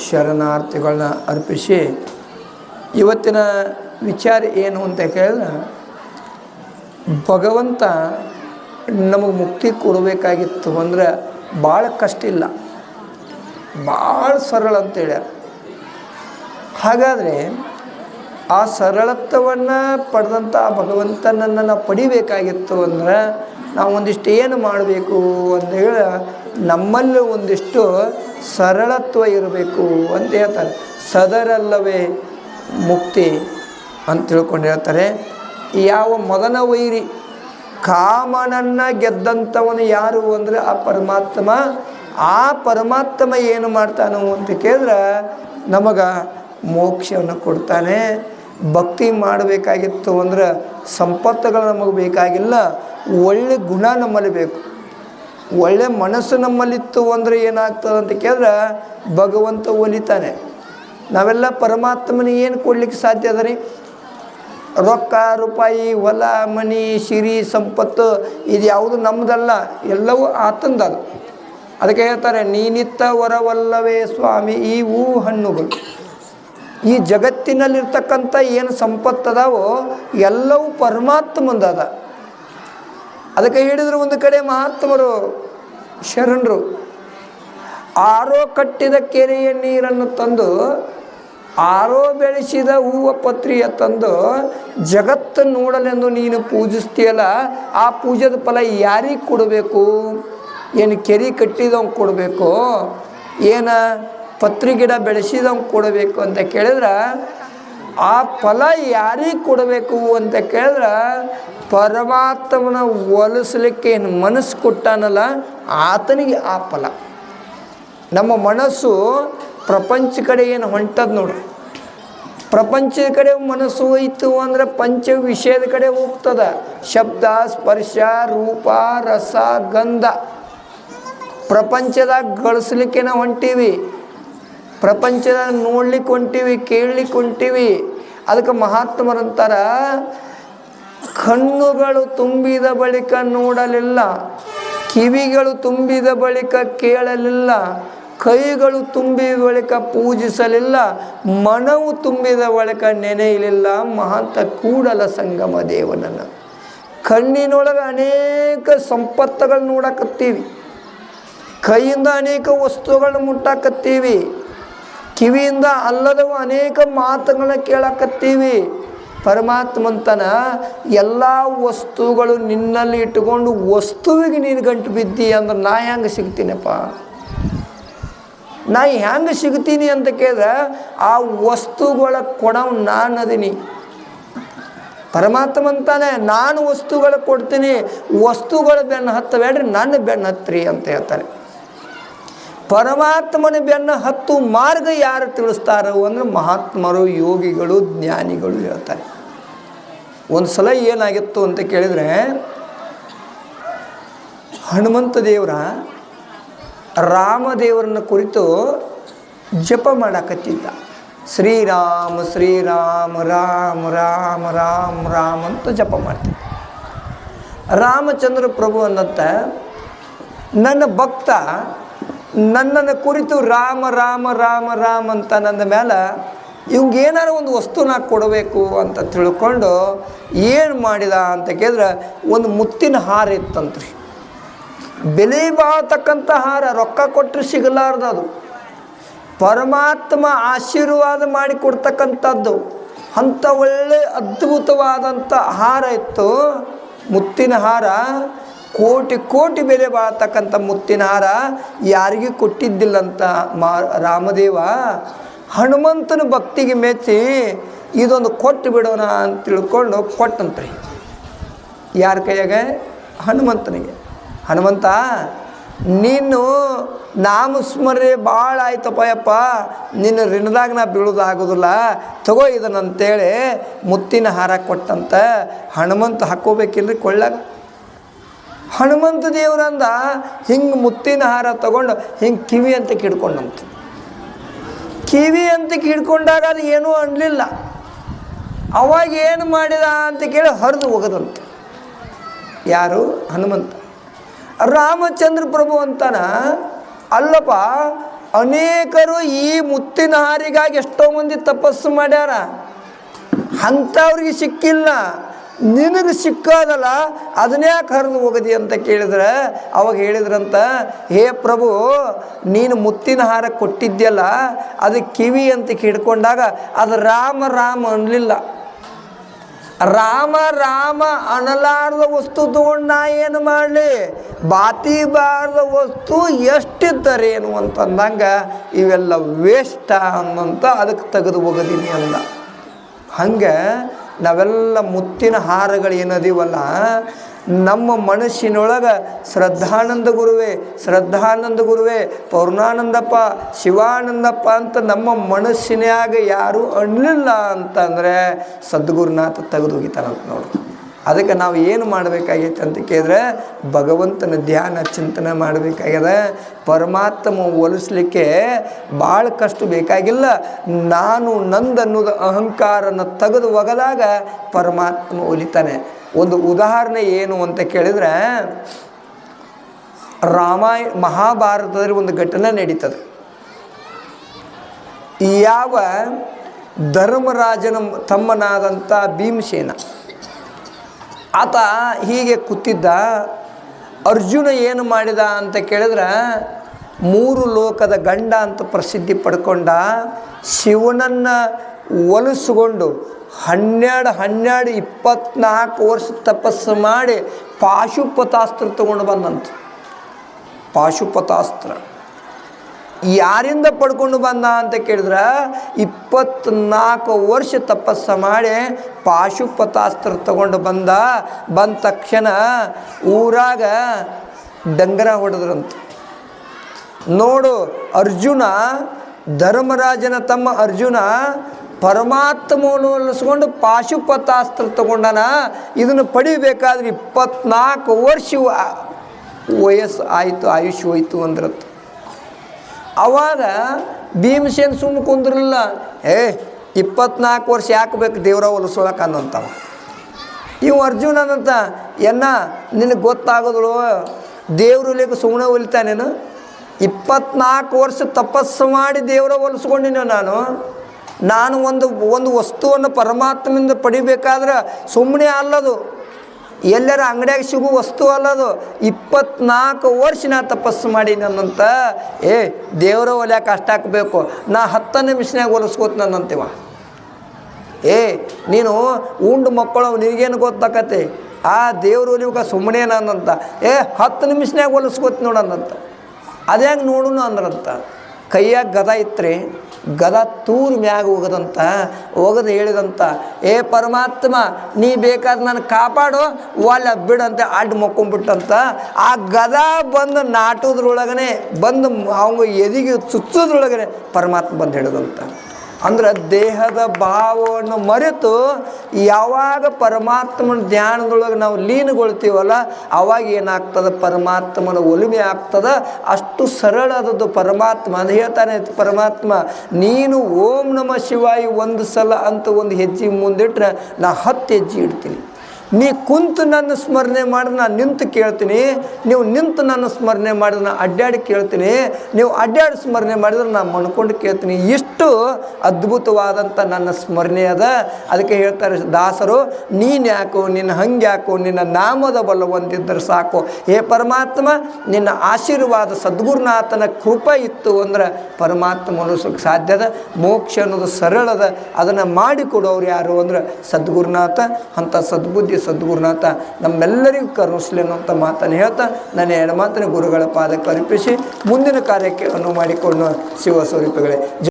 ಶರಣಾರ್ಥಿಗಳನ್ನ ಅರ್ಪಿಸಿ ಇವತ್ತಿನ ವಿಚಾರ ಏನು ಅಂತ ಕೇಳಿದ್ರೆ, ಭಗವಂತ ನಮಗೆ ಮುಕ್ತಿ ಕೊಡಬೇಕಾಗಿತ್ತು ಅಂದರೆ ಭಾಳ ಕಷ್ಟ ಇಲ್ಲ, ಭಾಳ ಸರಳ ಅಂತೇಳಿ. ಹಾಗಾದರೆ ಆ ಸರಳತ್ವವನ್ನು ಪಡೆದಂಥ ಭಗವಂತನನ್ನು ನಾವು ಪಡಿಬೇಕಾಗಿತ್ತು ಅಂದ್ರೆ ನಾವು ಒಂದಿಷ್ಟು ಏನು ಮಾಡಬೇಕು ಅಂತ ಹೇಳಿ ನಮ್ಮಲ್ಲಿ ಒಂದಿಷ್ಟು ಸರಳತ್ವ ಇರಬೇಕು ಅಂತ ಹೇಳ್ತಾರೆ. ಸದರಲ್ಲವೇ ಮುಕ್ತಿ ಅಂತ ತಿಳ್ಕೊಂಡು ಹೇಳ್ತಾರೆ. ಯಾವ ಮದನ ವೈರಿ ಕಾಮನನ್ನು ಗೆದ್ದಂಥವನು ಯಾರು ಅಂದರೆ ಆ ಪರಮಾತ್ಮ. ಆ ಪರಮಾತ್ಮ ಏನು ಮಾಡ್ತಾನೋ ಅಂತ ಕೇಳಿದ್ರೆ ನಮಗೆ ಮೋಕ್ಷವನ್ನು ಕೊಡ್ತಾನೆ. ಭಕ್ತಿ ಮಾಡಬೇಕಾಗಿತ್ತು ಅಂದ್ರೆ ಸಂಪತ್ತುಗಳು ನಮಗೆ ಬೇಕಾಗಿಲ್ಲ, ಒಳ್ಳೆ ಗುಣ ನಮ್ಮಲ್ಲಿ ಬೇಕು. ಒಳ್ಳೆ ಮನಸ್ಸು ನಮ್ಮಲ್ಲಿತ್ತು ಅಂದರೆ ಏನಾಗ್ತದೆ ಅಂತ ಕೇಳಿದ್ರೆ ಭಗವಂತ ಒಲಿತಾನೆ. ನಾವೆಲ್ಲ ಪರಮಾತ್ಮನಿಗೆ ಏನು ಕೊಡ್ಲಿಕ್ಕೆ ಸಾಧ್ಯ ಅದ ರೀ? ರೊಕ್ಕ ರೂಪಾಯಿ ಹೊಲ ಮನಿ ಸಿರಿ ಸಂಪತ್ತು ಇದು ಯಾವುದು ನಮ್ಮದಲ್ಲ, ಎಲ್ಲವೂ ಆತಂದದ. ಅದಕ್ಕೆ ಹೇಳ್ತಾರೆ, ನೀನಿತ್ತ ವರವಲ್ಲವೇ ಸ್ವಾಮಿ ಈ ಹೂ ಹಣ್ಣುಗಳು. ಈ ಜಗತ್ತಿನಲ್ಲಿರ್ತಕ್ಕಂಥ ಏನು ಸಂಪತ್ತದಾವೋ ಎಲ್ಲವೂ ಪರಮಾತ್ಮಂದದ. ಅದಕ್ಕೆ ಹೇಳಿದ್ರು ಒಂದು ಕಡೆ ಮಹಾತ್ಮರು ಶರಣರು, ಆರೋ ಕಟ್ಟಿದ ಕೆರೆಯ ನೀರನ್ನು ತಂದು ಆರೋ ಬೆಳೆಸಿದ ಹೂವ ಪತ್ರಿಯ ತಂದು ಜಗತ್ತು ನೋಡಲೆಂದು ನೀನು ಪೂಜಿಸ್ತೀಯಲ್ಲ, ಆ ಪೂಜೆದ ಫಲ ಯಾರಿಗೆ ಕೊಡಬೇಕು? ಏನು ಕೆರೆ ಕಟ್ಟಿದವಂಗೆ ಕೊಡಬೇಕು, ಏನು ಪತ್ರಿ ಗಿಡ ಬೆಳೆಸಿದವಂಗೆ ಕೊಡಬೇಕು ಅಂತ ಕೇಳಿದ್ರೆ ಆ ಫಲ ಯಾರಿಗೆ ಕೊಡಬೇಕು ಅಂತ ಕೇಳಿದ್ರೆ ಪರಮಾತ್ಮನ ಒಲಿಸ್ಲಿಕ್ಕೆ ಏನು ಮನಸ್ಸು ಕೊಟ್ಟಾನಲ್ಲ ಆತನಿಗೆ ಆ ಫಲ. ನಮ್ಮ ಮನಸ್ಸು ಪ್ರಪಂಚ ಕಡೆ ಏನು ಹೊಂಟದ ನೋಡ್ರಿ, ಪ್ರಪಂಚದ ಕಡೆ ಮನಸ್ಸು ಹೋಯಿತು ಅಂದರೆ ಪಂಚ ವಿಷಯದ ಕಡೆ ಹೋಗ್ತದ. ಶಬ್ದ ಸ್ಪರ್ಶ ರೂಪ ರಸ ಗಂಧ ಪ್ರಪಂಚದಾಗ ಗಳಿಸ್ಲಿಕ್ಕೆ ನಾವು ಹೊಂಟೀವಿ, ಪ್ರಪಂಚದಾಗ ನೋಡ್ಲಿಕ್ಕೆ ಹೊಂಟೀವಿ, ಕೇಳಲಿಕ್ಕೆ ಹೊಂಟೀವಿ. ಅದಕ್ಕೆ ಮಹಾತ್ಮರಂತಾರ, ಕಣ್ಣುಗಳು ತುಂಬಿದ ಬಳಿಕ ನೋಡಲಿಲ್ಲ, ಕಿವಿಗಳು ತುಂಬಿದ ಬಳಿಕ ಕೇಳಲಿಲ್ಲ, ಕೈಗಳು ತುಂಬಿದ ಬಳಿಕ ಪೂಜಿಸಲಿಲ್ಲ, ಮನವು ತುಂಬಿದ ಬಳಿಕ ನೆನೆಯಲಿಲ್ಲ ಮಹಾಂತ ಕೂಡಲ ಸಂಗಮ ದೇವನನ್ನು. ಕಣ್ಣಿನೊಳಗೆ ಅನೇಕ ಸಂಪತ್ತುಗಳು ನೋಡಕತ್ತೀವಿ, ಕೈಯಿಂದ ಅನೇಕ ವಸ್ತುಗಳನ್ನ ಮುಟ್ಟಾಕತ್ತೀವಿ, ಕಿವಿಯಿಂದ ಅಲ್ಲದವು ಅನೇಕ ಮಾತುಗಳನ್ನ ಕೇಳಕತ್ತೀವಿ. ಪರಮಾತ್ಮಂತನ ಎಲ್ಲ ವಸ್ತುಗಳು ನಿನ್ನಲ್ಲಿ ಇಟ್ಟುಕೊಂಡು ವಸ್ತುವಿಗೆ ನೀನು ಗಂಟು ಬಿದ್ದಿ ಅಂದ್ರೆ ನಾ ಹೆಂಗೆ ಸಿಗ್ತೀನಪ್ಪ? ನಾ ಹೆಂಗೆ ಸಿಗ್ತೀನಿ ಅಂತ ಕೇಳಿದ್ರೆ ಆ ವಸ್ತುಗಳ ಕೊಡವು ನಾನು ಅದೀನಿ. ಪರಮಾತ್ಮಂತಾನೆ ನಾನು ವಸ್ತುಗಳು ಕೊಡ್ತೀನಿ, ವಸ್ತುಗಳ ಬೆನ್ನು ಹತ್ತಬೇಡ್ರಿ, ನನ್ನ ಬೆನ್ನು ಹತ್ತಿರಿ ಅಂತ ಹೇಳ್ತಾರೆ. ಪರಮಾತ್ಮನ ಬೆನ್ನು ಹತ್ತು ಮಾರ್ಗ ಯಾರು ತಿಳಿಸ್ತಾರೋ ಅಂದರೆ ಮಹಾತ್ಮರು, ಯೋಗಿಗಳು, ಜ್ಞಾನಿಗಳು ಹೇಳ್ತಾರೆ. ಒಂದು ಸಲ ಏನಾಗಿತ್ತು ಅಂತ ಕೇಳಿದರೆ, ಹನುಮಂತ ದೇವರ ರಾಮದೇವರನ್ನ ಕುರಿತು ಜಪ ಮಾಡಕತ್ತಿದ್ದ. ಶ್ರೀರಾಮ ಶ್ರೀರಾಮ ರಾಮ ರಾಮ ರಾಮ ರಾಮ ಅಂತ ಜಪ ಮಾಡ್ತಿದ್ದ. ರಾಮಚಂದ್ರ ಪ್ರಭು ಅನ್ನಂತ ನನ್ನ ಭಕ್ತ ನನ್ನನ್ನು ಕುರಿತು ರಾಮ ರಾಮ ರಾಮ ರಾಮ ಅಂತ ನನ್ನ ಮೇಲೆ ಇವಂಗೇನಾರು ಒಂದು ವಸ್ತುನ ಕೊಡಬೇಕು ಅಂತ ತಿಳ್ಕೊಂಡು ಏನು ಮಾಡಿದ ಅಂತ ಕೇಳಿದ್ರೆ ಒಂದು ಮುತ್ತಿನ ಹಾರ ಇತ್ತಂತ್ರಿ. ಬೆಲೆ ಬಾಳ್ತಕ್ಕಂಥ ಹಾರ, ರೊಕ್ಕ ಕೊಟ್ಟರೆ ಸಿಗಲಾರ್ದು, ಅದು ಪರಮಾತ್ಮ ಆಶೀರ್ವಾದ ಮಾಡಿ ಕೊಡ್ತಕ್ಕಂಥದ್ದು. ಅಂಥ ಒಳ್ಳೆ ಅದ್ಭುತವಾದಂಥ ಹಾರ ಇತ್ತು, ಮುತ್ತಿನ ಹಾರ. ಕೋಟಿ ಕೋಟಿ ಬೆಲೆ ಬಾಳ್ತಕ್ಕಂಥ ಮುತ್ತಿನ ಹಾರ ಯಾರಿಗೂ ಕೊಟ್ಟಿದ್ದಿಲ್ಲಂತ ರಾಮದೇವ ಹನುಮಂತನ ಭಕ್ತಿಗೆ ಮೆಚ್ಚಿ ಇದೊಂದು ಕೊಟ್ಟು ಬಿಡೋಣ ಅಂತ ತಿಳ್ಕೊಂಡು ಕೊಟ್ಟಂತ್ರಿ. ಯಾರ ಕೈಯಾಗ? ಹನುಮಂತನಿಗೆ. ಹನುಮಂತ, ನೀನು ನಾಮಸ್ಮರಣೆ ಭಾಳ ಆಯ್ತಪ್ಪ ಯಪ್ಪ, ನಿನ್ನ ಋಣದಾಗ ನಾ ಬೀಳೋದಾಗೋದಿಲ್ಲ, ತಗೋ ಇದನ್ನಂತೇಳಿ ಮುತ್ತಿನ ಹಾರ ಕೊಟ್ಟಂತ. ಹನುಮಂತ ಹಾಕ್ಕೋಬೇಕಿಲ್ರಿ ಕೊಳ್ಳಾಗ. ಹನುಮಂತ ದೇವರಂದ ಹಿಂಗೆ ಮುತ್ತಿನ ಹಾರ ತಗೊಂಡು ಹಿಂಗೆ ಕಿವಿ ಅಂತ ಕಿಡ್ಕೊಂಡಂತ. ಕಿವಿ ಅಂತ ಕಿಡ್ಕೊಂಡಾಗ ಅದು ಏನೂ ಅನ್ನಲಿಲ್ಲ. ಅವಾಗ ಏನು ಮಾಡಿದ ಅಂತ ಕೇಳಿ ಹರಿದು ಹೋಗದಂತ. ಯಾರು? ಹನುಮಂತ. ರಾಮಚಂದ್ರ ಪ್ರಭು ಅಂತಾನ, ಅಲ್ಲಪ್ಪ ಅನೇಕರು ಈ ಮುತ್ತಿನ ಹಾರಿಗಾಗಿ ಎಷ್ಟೋ ಮಂದಿ ತಪಸ್ಸು ಮಾಡ್ಯಾರ, ಅಂಥವ್ರಿಗೆ ಸಿಕ್ಕಿಲ್ಲ. ನಿನಗೆ ಸಿಕ್ಕೋದಲ್ಲ ಅದನ್ಯಾಕೆ ಹರಿದು ಹೋಗದಿ ಅಂತ ಕೇಳಿದ್ರೆ ಅವಾಗ ಹೇಳಿದ್ರಂತ, ಹೇ ಪ್ರಭು, ನೀನು ಮುತ್ತಿನ ಹಾರ ಕೊಟ್ಟಿದ್ಯಲ್ಲ ಅದು ಕಿವಿ ಅಂತ ಹಿಡ್ಕೊಂಡಾಗ ಅದು ರಾಮ ರಾಮ ಅನ್ನಲಿಲ್ಲ. ರಾಮ ರಾಮ ಅನ್ನಲಾರ್ದ ವಸ್ತು ತಗೊಂಡು ನಾ ಏನು ಮಾಡಲಿ, ಬಾತಿ ಬಾರ್ದ ವಸ್ತು ಎಷ್ಟಿದ್ದಾರೆ ಏನು ಅಂತಂದಂಗೆ ಇವೆಲ್ಲ ವೇಷ್ಟ ಅನ್ನಂತ ಅದಕ್ಕೆ ತೆಗೆದು ಹೋಗದೀನಿ ಅಂದ. ಹಂಗೆ ನಾವೆಲ್ಲ ಮುತ್ತಿನ ಹಾರಗಳು ಏನದೀವಲ್ಲ, ನಮ್ಮ ಮನಸ್ಸಿನೊಳಗೆ ಶ್ರದ್ಧಾನಂದ ಗುರುವೇ, ಪೂರ್ಣಾನಂದಪ್ಪ, ಶಿವಾನಂದಪ್ಪ ಅಂತ ನಮ್ಮ ಮನಸ್ಸಿನಾಗ ಯಾರೂ ಅನ್ನಲಿಲ್ಲ ಅಂತಂದರೆ ಸದ್ಗುರುನಾಥ ತೆಗೆದು ಹೋಗಿತಾನಂತ ನೋಡು. ಅದಕ್ಕೆ ನಾವು ಏನು ಮಾಡಬೇಕಾಗೈತೆ ಅಂತ ಕೇಳಿದ್ರೆ ಭಗವಂತನ ಧ್ಯಾನ ಚಿಂತನೆ ಮಾಡಬೇಕಾಗ್ಯದ. ಪರಮಾತ್ಮ ಒಲಿಸ್ಲಿಕ್ಕೆ ಭಾಳ ಕಷ್ಟ ಬೇಕಾಗಿಲ್ಲ. ನಾನು ನಂದನ್ನೋದು ಅಹಂಕಾರನ ತೆಗೆದು ಒಗದಾಗ ಪರಮಾತ್ಮ ಒಲಿತಾನೆ. ಒಂದು ಉದಾಹರಣೆ ಏನು ಅಂತ ಕೇಳಿದರೆ, ಮಹಾಭಾರತದಲ್ಲಿ ಒಂದು ಘಟನೆ ನಡೀತದೆ. ಯಾವ ಧರ್ಮರಾಜನ ತಮ್ಮನಾದಂಥ ಭೀಮಸೇನ ಆತ ಹೀಗೆ ಕೂತಿದ್ದ. ಅರ್ಜುನ ಏನು ಮಾಡಿದ ಅಂತ ಕೇಳಿದ್ರೆ, 3 ಲೋಕದ ಗಂಡ ಅಂತ ಪ್ರಸಿದ್ಧಿ ಪಡ್ಕೊಂಡ. ಶಿವನನ್ನು ಒಲಿಸ್ಕೊಂಡು 24 ವರ್ಷ ತಪಸ್ಸು ಮಾಡಿ ಪಾಶುಪತಾಸ್ತ್ರ ತಗೊಂಡು ಬಂದಂತ. ಪಾಶುಪತಾಸ್ತ್ರ ಯಾರಿಂದ ಪಡ್ಕೊಂಡು ಬಂದ ಅಂತ ಕೇಳಿದ್ರೆ 24 ವರ್ಷ ತಪಸ್ಸು ಮಾಡಿ ಪಾಶುಪತಾಸ್ತ್ರ ತಗೊಂಡು ಬಂದ ತಕ್ಷಣ ಊರಾಗ ಡಂಗರ ಹೊಡೆದ್ರಂತ. ನೋಡು, ಅರ್ಜುನ, ಧರ್ಮರಾಜನ ತಮ್ಮ ಅರ್ಜುನ ಪರಮಾತ್ಮವನ್ನು ಒಲಿಸ್ಕೊಂಡು ಪಾಶುಪತಾಸ್ತ್ರ ತಗೊಂಡನ. ಇದನ್ನು ಪಡಿಬೇಕಾದ್ರೆ 24 ವರ್ಷ ವಯಸ್ಸು ಆಯಿತು, ಆಯುಷ್ ಹೋಯ್ತು ಅಂದ್ರತ್ತು. ಅವಾಗ ಭೀಮಸೇನ ಸುಮ್ಮನೆ ಕುಂದ್ರಲಿಲ್ಲ. 24 ವರ್ಷ ಯಾಕೆ ಬೇಕು ದೇವ್ರ ಒಲಿಸೋಳಕ್ಕೆ ಅನ್ನಂತವ. ಇವು ಅರ್ಜುನನಂತ, ನಿನಗೆ ಗೊತ್ತಾಗೋದ್ರು ದೇವ್ರು ಒಲಿಯಕ್ಕೆ ಸುಮ್ಮನೆ ಒಲಿತಾನೇನು? 24 ವರ್ಷ ತಪಸ್ಸು ಮಾಡಿ ದೇವ್ರ ಒಲಿಸ್ಕೊಂಡಿನ ನಾನು ಒಂದು ವಸ್ತುವನ್ನು ಪರಮಾತ್ಮದಿಂದ ಪಡಿಬೇಕಾದ್ರೆ ಸುಮ್ಮನೆ ಅಲ್ಲದು, ಎಲ್ಲರ ಅಂಗಡಿಯಾಗ ಸಿಗೋ ವಸ್ತು ಅಲ್ಲದು. 24 ವರ್ಷ ನಾ ತಪಸ್ಸು ಮಾಡಿ ನನ್ನಂತ ದೇವರ ಒಲ್ಯಾಕೆ ಅಷ್ಟು ಹಾಕಬೇಕು, ನಾ 10 ನಿಮಿಷನಾಗ ಹೊಲಿಸ್ಕೋತೀನಂತೀವ. ನೀನು ಉಂಡು ಮಕ್ಕಳು ನಿನಗೇನು ಗೊತ್ತಾಕತ್ತೆ, ಆ ದೇವ್ರು ಒಲಿವಾಗ ಸುಮ್ಮನೆ ನಾನಂತ 10 ನಿಮಿಷನಾಗ ಹೊಲಿಸ್ಕೋತೀನಿ ನೋಡಂತ. ಅದು ಹೆಂಗೆ ನೋಡುನು ಅಂದ್ರಂತ. ಕೈಯಾಗ ಗದ ಇತ್ರಿ, ಗದ ತೂರು ಮ್ಯಾಗ ಹೋಗದು ಹೇಳಿದಂತ, ಪರಮಾತ್ಮ ನೀ ಬೇಕಾದ್ರೆ ನಾನು ಕಾಪಾಡು, ಒಲ್ಲ ಬಿಡಂತೆ ಅಡ್ಡು ಮಕ್ಕೊಂಬಿಟ್ಟಂತ. ಆ ಗದ ಬಂದು ನಾಟೋದ್ರೊಳಗನೆ ಬಂದು ಅವಂಗ ಎದಿಗೆ ಚುಚ್ಚೋದ್ರೊಳಗನೆ ಪರಮಾತ್ಮ ಬಂದು ಹಿಡಿದಂತ. ಅಂದ್ರೆ ದೇಹದ ಭಾವವನ್ನು ಮರೆತು ಯಾವಾಗ ಪರಮಾತ್ಮನ ಧ್ಯಾನದೊಳಗೆ ನಾವು ಲೀನಗೊಳ್ತೀವಲ್ಲ ಅವಾಗ ಏನಾಗ್ತದೆ, ಪರಮಾತ್ಮನ ಒಲಿಮೆ ಆಗ್ತದೆ. ಅಷ್ಟು ಸರಳಾದದ್ದು ಪರಮಾತ್ಮ. ಅದು ಹೇಳ್ತಾನೆ ಪರಮಾತ್ಮ, ನೀನು ಓಂ ನಮಃ ಶಿವಾಯ 1 ಸಲ ಅಂತ ಒಂದು ಹೆಜ್ಜೆ ಮುಂದಿಟ್ರೆ ನಾ 10 ಹೆಜ್ಜೆ ಇಡ್ತೀನಿ. ನೀ ಕುಂತು ನನ್ನ ಸ್ಮರಣೆ ಮಾಡಿದ್ರೆ ನಾನು ನಿಂತು ಕೇಳ್ತೀನಿ, ನೀವು ನಿಂತು ನನ್ನ ಸ್ಮರಣೆ ಮಾಡಿದ್ರೆ ನಾನು ಅಡ್ಡಾಡಿ ಕೇಳ್ತೀನಿ, ನೀವು ಅಡ್ಡಾಡಿ ಸ್ಮರಣೆ ಮಾಡಿದ್ರೆ ನಾನು ಮಣ್ಕೊಂಡು ಕೇಳ್ತೀನಿ. ಇಷ್ಟು ಅದ್ಭುತವಾದಂಥ ನನ್ನ ಸ್ಮರಣೆ ಅದ. ಅದಕ್ಕೆ ಹೇಳ್ತಾರೆ ದಾಸರು, ನೀನು ಯಾಕೋ, ನಿನ್ನ ಹಂಗೆ ಯಾಕೋ, ನಿನ್ನ ನಾಮದ ಬಲ ಹೊಂದಿದ್ದರೆ ಸಾಕು. ಪರಮಾತ್ಮ, ನಿನ್ನ ಆಶೀರ್ವಾದ ಸದ್ಗುರುನಾಥನ ಕೃಪೆ ಇತ್ತು ಅಂದ್ರೆ ಪರಮಾತ್ಮ ಮನಸ್ಸಕ್ಕೆ ಸಾಧ್ಯದ. ಮೋಕ್ಷ ಅನ್ನೋದು ಸರಳದ, ಅದನ್ನು ಮಾಡಿಕೊಡೋರು ಯಾರು ಅಂದ್ರೆ ಸದ್ಗುರುನಾಥ. ಅಂಥ ಸದ್ಬುದ್ಧಿ ಸದ್ಗುರುನಾಥ ನಮ್ಮೆಲ್ಲರಿಗೂ ಕರುಣಿಸಲಿ ಅನ್ನೋಂಥ ಮಾತನ್ನು ಹೇಳ್ತಾ ನನ್ನ ಎಡಮಾತನ ಗುರುಗಳ ಪಾದಕ್ಕೆ ಅರ್ಪಿಸಿ ಮುಂದಿನ ಕಾರ್ಯಕ್ಕೆ ಅನುವು ಮಾಡಿಕೊಂಡು ಶಿವ ಸ್ವರೂಪಗಳೇ.